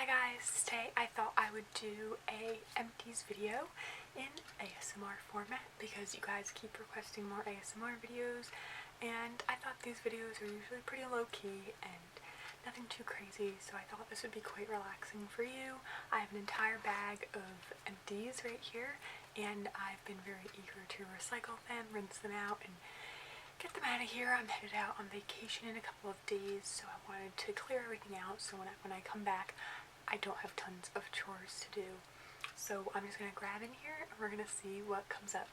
guys, today I thought I would do a Empties video in ASMR format because you guys keep requesting more ASMR videos, and I thought these videos are usually pretty low-key and nothing too crazy, so I thought this would be quite relaxing for you. I have an entire bag of Empties right here, and I've been very eager to recycle them, rinse them out, and get them out of here. I'm headed out on vacation in a couple of days, so I wanted to clear everything out so when I come back I don't have tons of chores to do. So I'm just going to grab in here and we're going to see what comes up.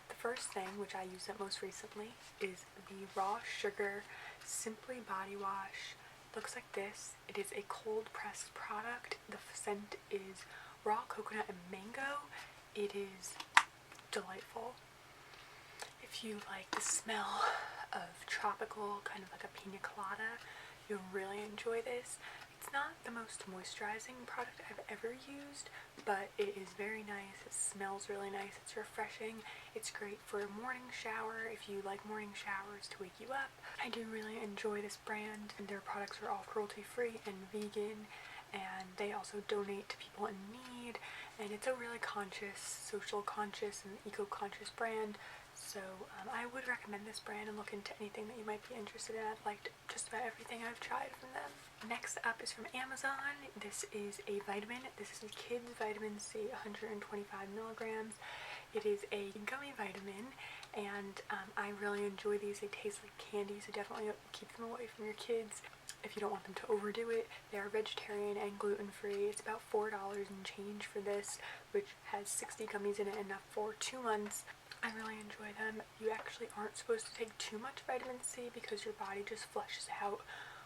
The first thing, which I used up most recently, is the Raw Sugar Simply Body Wash. Looks like this. It is a cold pressed product. The scent is raw coconut and mango. It is delightful. If you like the smell of tropical, kind of like a pina colada, you'll really enjoy this. It's not the most moisturizing product I've ever used, but it is very nice. It smells really nice. It's refreshing. It's great for a morning shower if you like morning showers to wake you up. I do really enjoy this brand, and their products are all cruelty-free and vegan, and they also donate to people in need, and it's a really conscious, social conscious, and eco-conscious brand. So I would recommend this brand and look into anything that you might be interested in. I've liked just about everything I've tried from them. Next up is from Amazon. This is a vitamin. This is a Kids Vitamin C, 125 milligrams. It is a gummy vitamin, and I really enjoy these. They taste like candy, so definitely keep them away from your kids if you don't want them to overdo it. They are vegetarian and gluten-free. It's about $4 and change for this, which has 60 gummies in it, enough for 2 months. I really enjoy them. You actually aren't supposed to take too much vitamin C because your body just flushes out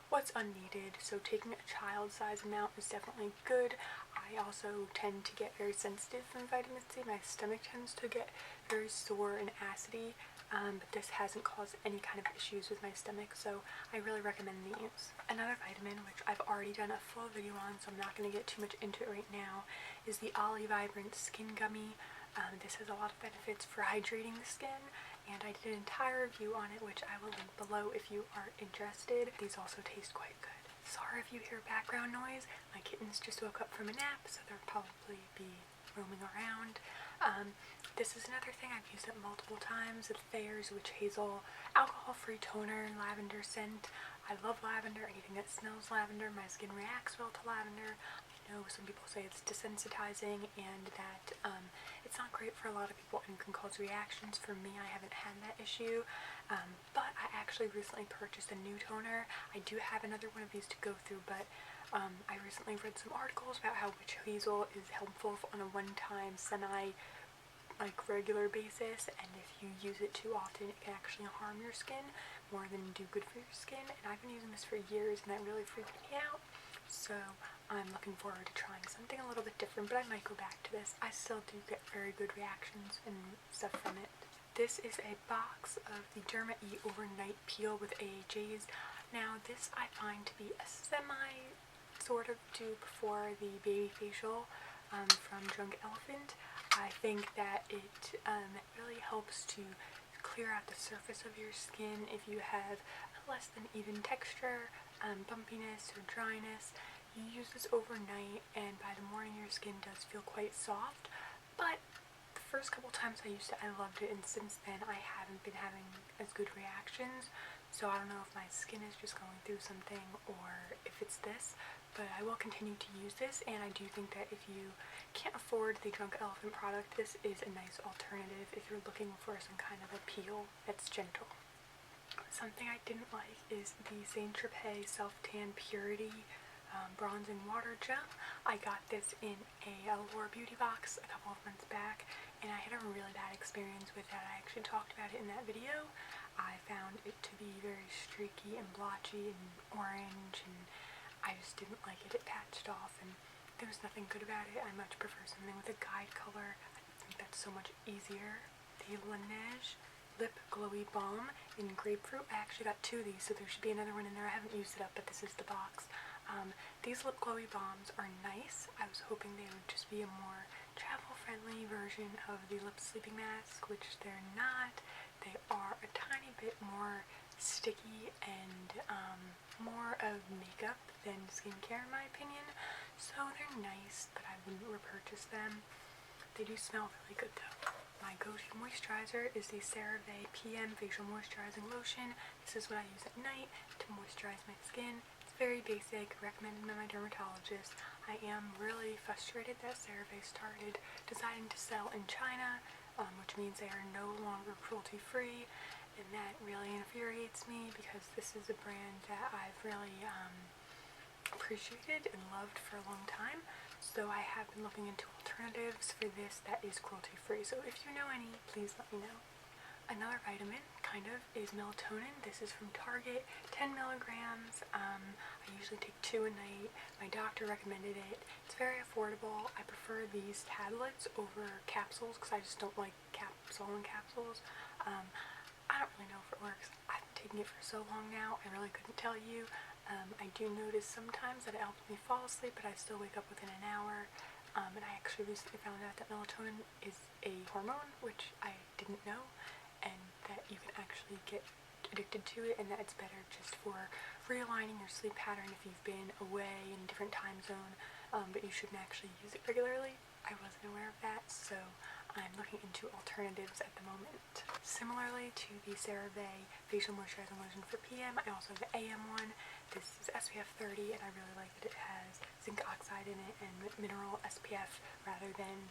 what's unneeded, so taking a child-sized amount is definitely good. I also tend to get very sensitive from vitamin C. My stomach tends to get very sore and acidy, but this hasn't caused any kind of issues with my stomach, so I really recommend these. Another vitamin, which I've already done a full video on, so I'm not going to get too much into it right now, is the Ollie Vibrant Skin Gummy. This has a lot of benefits for hydrating the skin, and I did an entire review on it, which I will link below if you are interested. These also taste quite good. Sorry if you hear background noise. My kittens just woke up from a nap, so they'll probably be roaming around. This is another thing I've used up multiple times. The Thayer's Witch Hazel alcohol-free toner, lavender scent. I love lavender. Anything that smells lavender. My skin reacts well to lavender. I know some people say it's desensitizing and that it's not great for a lot of people and can cause reactions. For me, I haven't had that issue, but I actually recently purchased a new toner. I do have another one of these to go through, but I recently read some articles about how witch hazel is helpful on a one-time, regular basis, and if you use it too often, it can actually harm your skin more than do good for your skin. And I've been using this for years, and that really freaked me out. So I'm looking forward to trying something a little bit different, but I might go back to this. I still do get very good reactions and stuff from it. This is a box of the Derma E Overnight Peel with AHAs. Now this I find to be a sort of dupe for the baby facial from Drunk Elephant. I think that it really helps to clear out the surface of your skin if you have a less than even texture, bumpiness or dryness. You use this overnight, and by the morning your skin does feel quite soft, but the first couple times I used it I loved it, and since then I haven't been having as good reactions, so I don't know if my skin is just going through something or if it's this, but I will continue to use this, and I do think that if you can't afford the Drunk Elephant product, this is a nice alternative if you're looking for some kind of a peel that's gentle. Something I didn't like is the Saint Tropez Self Tan Purity Bronzing Water Gel. I got this in a Allure beauty box a couple of months back, and I had a really bad experience with that. I actually talked about it in that video. I found it to be very streaky and blotchy and orange, and I just didn't like it. It patched off, and there was nothing good about it. I much prefer something with a guide color. I think that's so much easier. The Laneige Lip Glowy Balm in Grapefruit. I actually got 2 of these, so there should be another one in there. I haven't used it up, but this is the box. These lip glowy balms are nice. I was hoping they would just be a more travel-friendly version of the lip sleeping mask, which they're not. They are a tiny bit more sticky and more of makeup than skincare in my opinion. So nice, but I wouldn't repurchase them. They do smell really good though. My go-to moisturizer is the CeraVe PM Facial Moisturizing Lotion. This is what I use at night to moisturize my skin. It's very basic, recommended by my dermatologist. I am really frustrated that CeraVe started deciding to sell in China, which means they are no longer cruelty-free, and that really infuriates me because this is a brand that I've really appreciated and loved for a long time. So I have been looking into alternatives for this that is cruelty-free. So if you know any, please let me know. Another vitamin, kind of, is melatonin. This is from Target, 10 milligrams. I usually take 2 a night. My doctor recommended it. It's very affordable. I prefer these tablets over capsules because I just don't like swollen capsules. I don't really know if it works. I've been taking it for so long now, I really couldn't tell you. I do notice sometimes that it helps me fall asleep, but I still wake up within an hour. And I actually recently found out that melatonin is a hormone, which I didn't know, and that you can actually get addicted to it, and that it's better just for realigning your sleep pattern if you've been away in a different time zone, but you shouldn't actually use it regularly. I wasn't aware of that, so I'm looking into alternatives at the moment. Similarly to the CeraVe Facial Moisturizing Lotion for PM, I also have the AM one. This is SPF 30, and I really like that it has zinc oxide in it and mineral SPF rather than,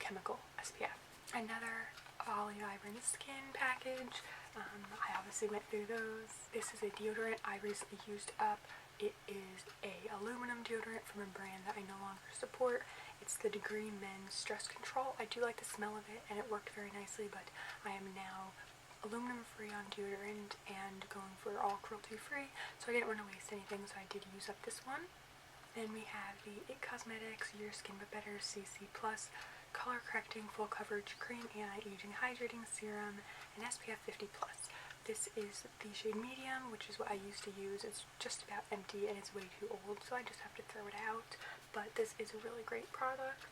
chemical SPF. Another Olive Iron Skin package. I obviously went through those. This is a deodorant I recently used up. It is a aluminum deodorant from a brand that I no longer support. It's the Degree Men's Stress Control. I do like the smell of it, and it worked very nicely, but I am now aluminum free on deodorant and going for all cruelty free, so I didn't want to waste anything, so I did use up this one. Then we have the IT Cosmetics Your Skin But Better CC Plus Color Correcting Full Coverage Cream Anti-Aging Hydrating Serum and SPF 50 Plus. This is the shade medium, which is what I used to use. It's just about empty and it's way too old, so I just have to throw it out, but this is a really great product.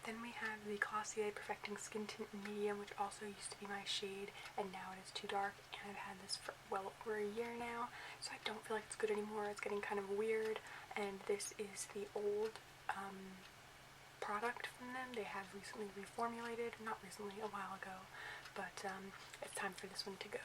Then we have the Glossier Perfecting Skin Tint Medium, which also used to be my shade, and now it is too dark, and I've had this for well over a year now, so I don't feel like it's good anymore. It's getting kind of weird, and this is the old product from them. They have recently reformulated, not recently, a while ago, but it's time for this one to go.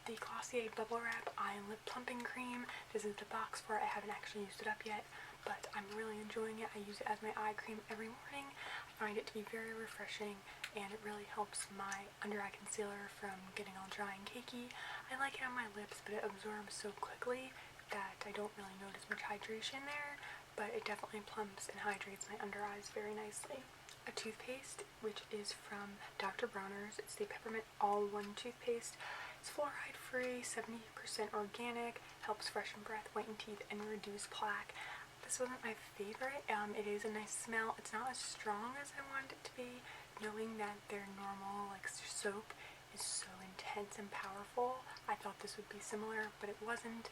The Glossier Bubble Wrap Eye and Lip Plumping Cream. This is the box for it. I haven't actually used it up yet, but I'm really enjoying it. I use it as my eye cream every morning. I find it to be very refreshing, and it really helps my under eye concealer from getting all dry and cakey. I like it on my lips, but it absorbs so quickly that I don't really notice much hydration there, but it definitely plumps and hydrates my under eyes very nicely. A toothpaste, which is from Dr. Bronner's. It's the Peppermint All-One Toothpaste. It's fluoride free, 70% organic, helps freshen breath, whiten teeth, and reduce plaque. This wasn't my favorite. It is a nice smell. It's not as strong as I wanted it to be, knowing that their normal soap is so intense and powerful. I thought this would be similar, but it wasn't.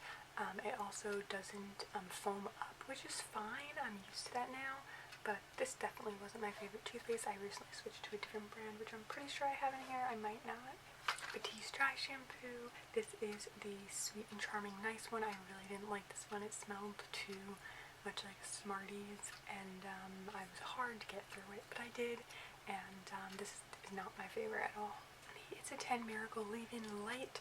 It also doesn't foam up, which is fine. I'm used to that now, but this definitely wasn't my favorite toothpaste. I recently switched to a different brand, which I'm pretty sure I have in here. I might not. Batiste Dry Shampoo. This is the Sweet and Charming Nice one. I really didn't like this one. It smelled too much like Smarties, and I was hard to get through it, but I did, and this is not my favorite at all. The It's a 10 Miracle Leave-In Light.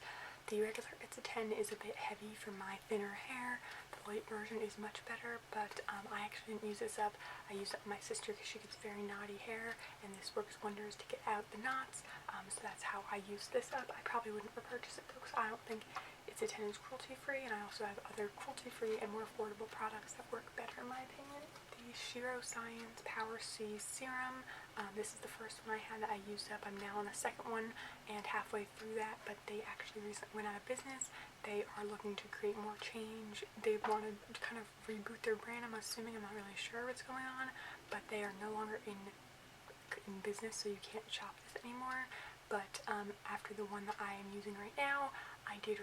The regular It's a 10 is a bit heavy for my thinner hair. The light version is much better, but I actually didn't use this up. I used it on my sister because she gets very knotty hair, and this works wonders to get out the knots, so that's how I use this up. I probably wouldn't repurchase it though, because I don't think It's a 10 is cruelty-free, and I also have other cruelty-free and more affordable products that work better in my opinion. The Shiro Science Power C Serum. This is the first one I had that I used up. I'm now on the second one and halfway through that, but they actually recently went out of business. They are looking to create more change. They want to kind of reboot their brand, I'm assuming. I'm not really sure what's going on, but they are no longer in business, so you can't shop this anymore. But after the one that I am using right now, I did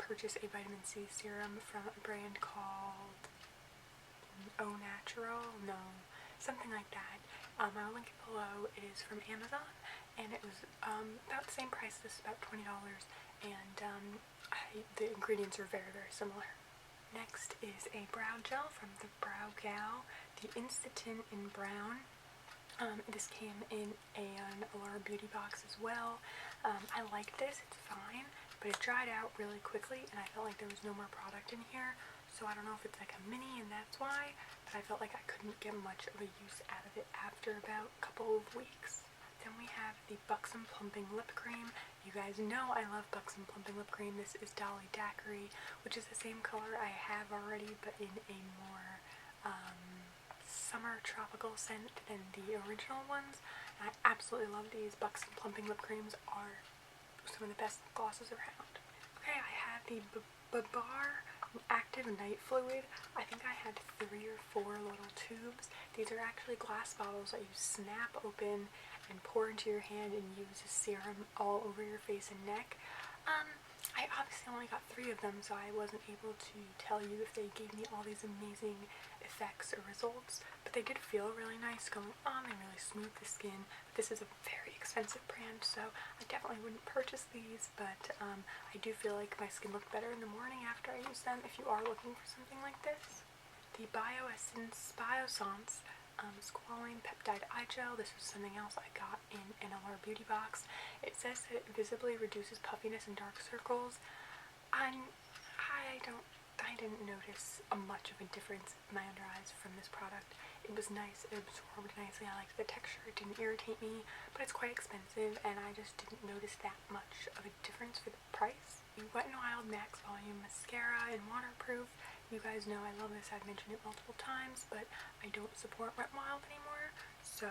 purchase a vitamin C serum from a brand called Au Natural, something like that. I'll link it below. It is from Amazon, and it was about the same price. This is about $20, and the ingredients are very, very similar. Next is a brow gel from the Brow Gal, the Instant in Brown. This came in an Allure Beauty box as well. I like this, it's fine, but it dried out really quickly and I felt like there was no more product in here, so I don't know if it's like a mini and that's why, but I felt like I couldn't get much of a use out of it after about a couple of weeks. Then we have the Buxom Plumping Lip Cream. You guys know I love Buxom Plumping Lip Cream. This is Dolly Daiquiri, which is the same color I have already, but in a more summer tropical scent than the original ones. And I absolutely love these. Buxom Plumping Lip Creams are some of the best glosses around. Okay, I have the Babar Active Night Fluid. I think I had 3 or 4 little tubes. These are actually glass bottles that you snap open and pour into your hand and use as serum all over your face and neck. I obviously only got 3 of them, so I wasn't able to tell you if they gave me all these amazing effects or results, but they did feel really nice going on. They really smooth the skin. This is a very expensive brand, so I definitely wouldn't purchase these, but I do feel like my skin looked better in the morning after I use them if you are looking for something like this. The Biossance Squalane Peptide Eye Gel. This was something else I got in an Allure Beauty box. It says that it visibly reduces puffiness and dark circles. I didn't notice much of a difference in my under eyes from this product. It was nice, it absorbed nicely, I liked the texture, it didn't irritate me, but it's quite expensive and I just didn't notice that much of a difference for the price. The Wet n Wild Max Volume Mascara in Waterproof. You guys know I love this, I've mentioned it multiple times, but I don't support Wet n Wild anymore, so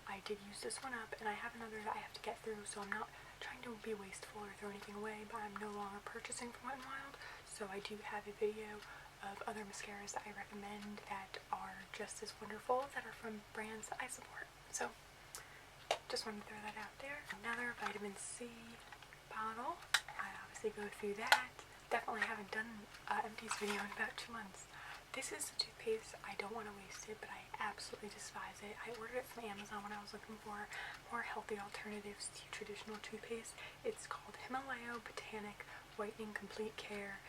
I did use this one up, and I have another that I have to get through, so I'm not trying to be wasteful or throw anything away, but I'm no longer purchasing from Wet n Wild, so I do have a video of other mascaras that I recommend that are just as wonderful, that are from brands that I support. So, just wanted to throw that out there. Another vitamin C bottle. I obviously go through that. Definitely haven't done Empties video in about 2 months. This is the toothpaste. I don't want to waste it, but I absolutely despise it. I ordered it from Amazon when I was looking for more healthy alternatives to traditional toothpaste. It's called Himalaya Botanic Whitening Complete Care.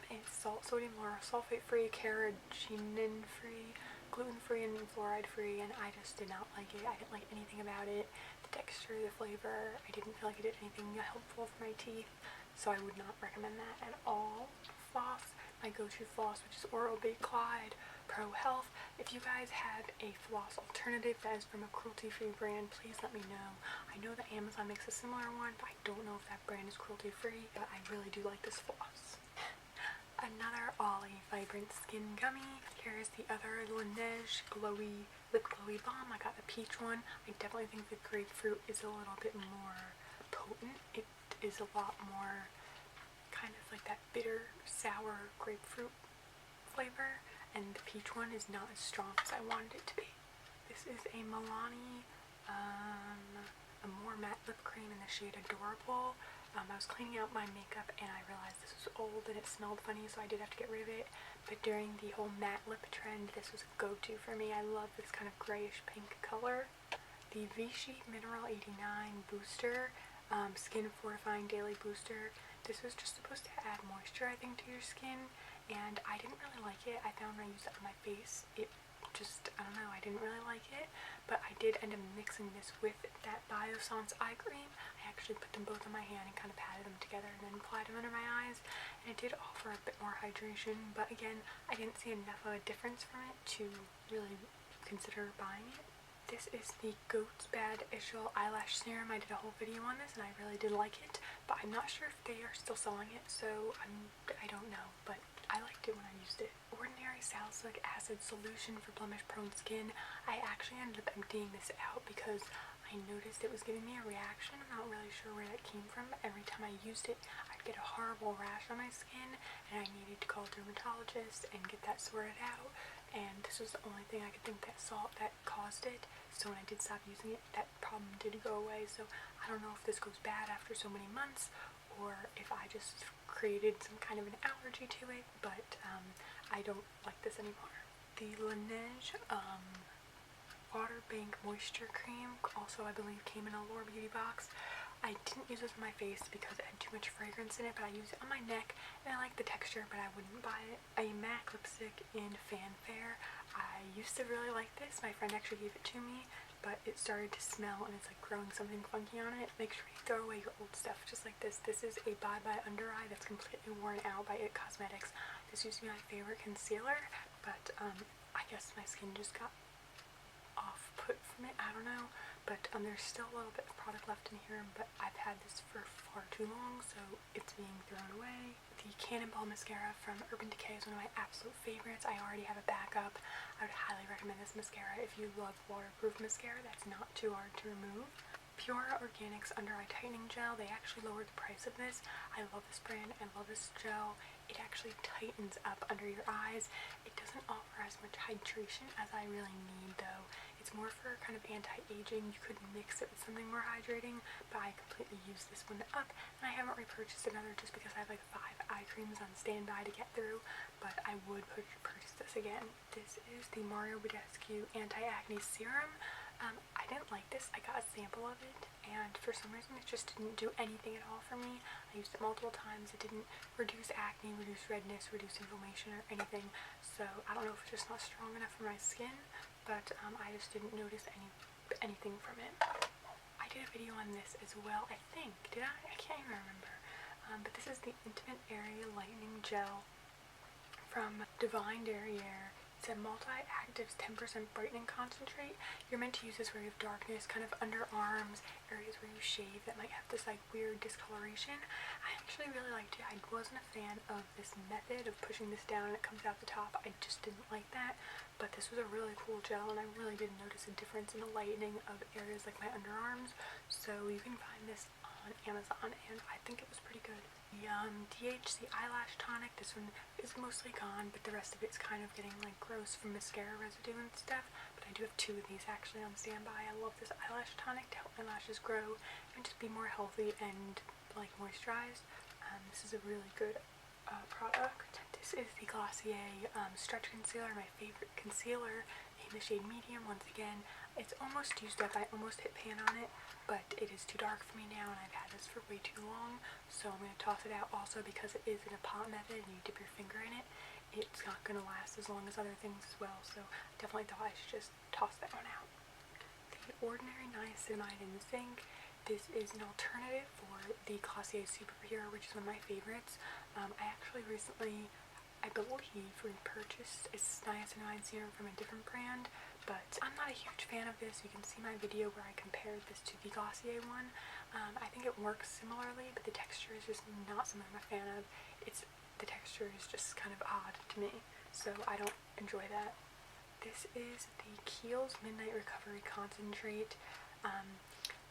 It's sodium lauryl sulfate free, carrageenan free, gluten free, and fluoride free, and I just did not like it. I didn't like anything about it. The texture, the flavor, I didn't feel like it did anything helpful for my teeth, so I would not recommend that at all. Floss, my go-to floss, which is Oral-B Clyde Pro Health. If you guys have a floss alternative that is from a cruelty-free brand, please let me know. I know that Amazon makes a similar one, but I don't know if that brand is cruelty-free, but I really do like this floss. Another Ollie Vibrant Skin Gummy. Here is the other Laneige Glowy Lip Glowy Balm. I got the peach one. I definitely think the grapefruit is a little bit more potent. It is a lot more kind of like that bitter, sour grapefruit flavor, and the peach one is not as strong as I wanted it to be. This is a Milani a more matte lip cream in the shade Adorable. I was cleaning out my makeup and I realized this was old and it smelled funny, so I did have to get rid of it. But during the whole matte lip trend, this was a go-to for me. I love this kind of grayish pink color. The Vichy Mineral 89 Booster Skin Fortifying Daily Booster. This was just supposed to add moisture, I think, to your skin, and I didn't really like it. I found when I used it on my face, it just, I don't know, I didn't really like it, but I did end up mixing this with that Biossance eye cream. I actually put them both on my hand and kind of patted them together and then applied them under my eyes, and it did offer a bit more hydration, but again, I didn't see enough of a difference from it to really consider buying it. This is the Goat's Bad Ishal Eyelash Serum. I did a whole video on this and I really did like it, but I'm not sure if they are still selling it, so I don't know, but I liked it when I used it. Ordinary Salicylic Acid Solution for blemish-prone skin. I actually ended up emptying this out because I noticed it was giving me a reaction. I'm not really sure where that came from, but every time I used it, I'd get a horrible rash on my skin, and I needed to call a dermatologist and get that sorted out, and this was the only thing I could think that caused it. So when I did stop using it, that problem did go away. So I don't know if this goes bad after so many months, or if I just created some kind of an allergy to it, but I don't like this anymore. The Laneige Water Bank Moisture Cream, also I believe came in a Allure Beauty box. I didn't use this on my face because it had too much fragrance in it, but I used it on my neck, and I like the texture, but I wouldn't buy it. A MAC lipstick in Fanfare. I used to really like this. My friend actually gave it to me, but it started to smell, and it's like growing something funky on it. Make sure you throw away your old stuff just like this. This is a Bye Bye Under Eye that's completely worn out by It Cosmetics. This used to be my favorite concealer, but I guess my skin just got off-put from it. I don't know. But there's still a little bit of product left in here, but I've had this for far too long, so it's being thrown away. The Cannonball Mascara from Urban Decay is one of my absolute favorites. I already have a backup. I would highly recommend this mascara if you love waterproof mascara that's not too hard to remove. Pure Organics Under Eye Tightening Gel. They actually lowered the price of this. I love this brand. I love this gel. It actually tightens up under your eyes. It doesn't offer as much hydration as I really need, though. It's more for kind of anti-aging. You could mix it with something more hydrating, but I completely use this one up, and I haven't repurchased another just because I have like 5 eye creams on standby to get through, but I would purchase this again. This is the Mario Badescu Anti-Acne Serum. I didn't like this. I got a sample of it, and for some reason it just didn't do anything at all for me. I used it multiple times. It didn't reduce acne, reduce redness, reduce inflammation, or anything, so I don't know if it's just not strong enough for my skin, but I just didn't notice anything from it. I did a video on this as well, I think. Did I? I can't even remember. But this is the Intimate Area Lightening Gel from Divine Derriere. It's a multi-actives 10% brightening concentrate. You're meant to use this where you have darkness, kind of underarms, areas where you shave that might have this like weird discoloration. I actually really liked it. I wasn't a fan of this method of pushing this down and it comes out the top. I just didn't like that. But this was a really cool gel, and I really did notice a difference in the lightening of areas like my underarms. So you can find this on Amazon, and I think it was pretty good. The DHC Eyelash Tonic, this one is mostly gone, but the rest of it's kind of getting like gross from mascara residue and stuff. But I do have 2 of these actually on standby. I love this eyelash tonic to help my lashes grow and just be more healthy and like moisturized. This is a really good product. This is the Glossier Stretch Concealer, my favorite concealer, in the shade medium. Once again, it's almost used up. I almost hit pan on it, but it is too dark for me now, and I've had this for way too long, so I'm going to toss it out. Also, because it is in a pot method and you dip your finger in it, it's not going to last as long as other things as well, so I definitely thought I should just toss that one out. The Ordinary Niacinamide in Zinc. This is an alternative for the Glossier Super Pure, which is one of my favorites. I actually recently, I believe, repurchased a niacinamide serum from a different brand, but I'm not a huge fan of this. You can see my video where I compared this to the Glossier one. I think it works similarly, but the texture is just not something I'm a fan of. The texture is just kind of odd to me, so I don't enjoy that. This is the Kiehl's Midnight Recovery Concentrate.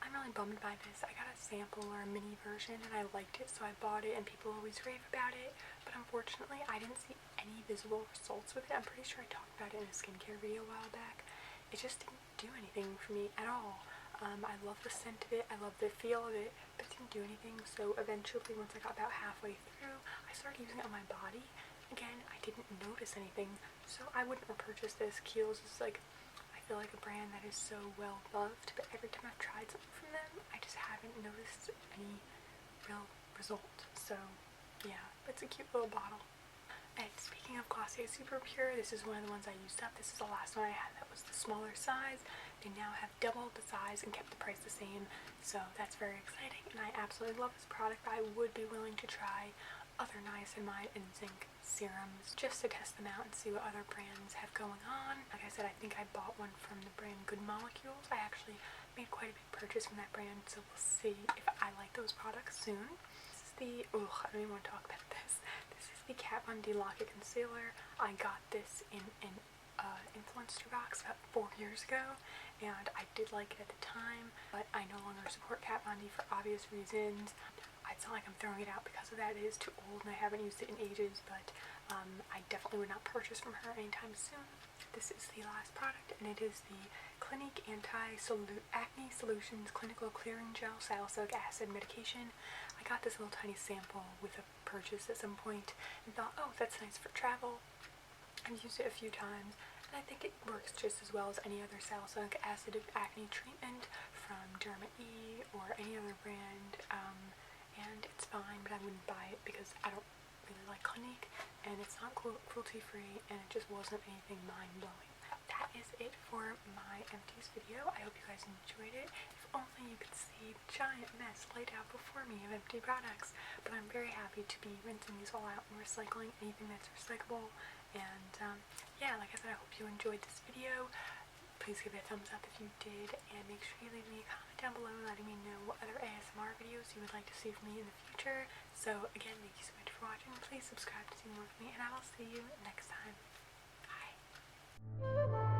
I'm really bummed by this. I got a sample or a mini version and I liked it, so I bought it, and people always rave about it, but unfortunately I didn't see any visible results with it. I'm pretty sure I talked about it in a skincare video a while back. It just didn't do anything for me at all. I love the scent of it, I love the feel of it, but it didn't do anything, so eventually once I got about halfway through, I started using it on my body. Again, I didn't notice anything, so I wouldn't repurchase this. Kiehl's is like, I feel like a brand that is so well loved, but every time I've tried something from them, I just haven't noticed any real result. So yeah, it's a cute little bottle. And speaking of Glossier Super Pure, this is one of the ones I used up. This is the last one I had that was the smaller size. They now have doubled the size and kept the price the same, so that's very exciting, and I absolutely love this product. I would be willing to try other niacinamide and zinc serums just to test them out and see what other brands have going on. Like I said, I think I bought one from the brand Good Molecules. I actually made quite a big purchase from that brand, so we'll see if I like those products soon. This is the, I don't even want to talk about this. This is the Kat Von D Lock-It Concealer. I got this in an influencer box about 4 years ago, and I did like it at the time, but I no longer support Kat Von D for obvious reasons. It's not like I'm throwing it out because of that. It is too old and I haven't used it in ages, but I definitely would not purchase from her anytime soon. This is the last product, and it is the Clinique Acne Solutions Clinical Clearing Gel Salicylic Acid Medication. I got this little tiny sample with a purchase at some point and thought, oh, that's nice for travel. I've used it a few times, And I think it works just as well as any other salicylic acid acne treatment from Derma E or any other brand, and it's fine, but I wouldn't buy it because I don't really like Clinique, and it's not cruelty free, and it just wasn't anything mind-blowing. That is it for my Empties video. I hope you guys enjoyed it. If only you could see the giant mess laid out before me of empty products, but I'm very happy to be rinsing these all out and recycling anything that's recyclable. And yeah, like I said, I hope you enjoyed this video. Please give it a thumbs up if you did, and make sure you leave me a comment down below letting me know what other ASMR videos you would like to see from me in the future. So again, thank you so much for watching. Please subscribe to see more from me, and I will see you next time. Bye.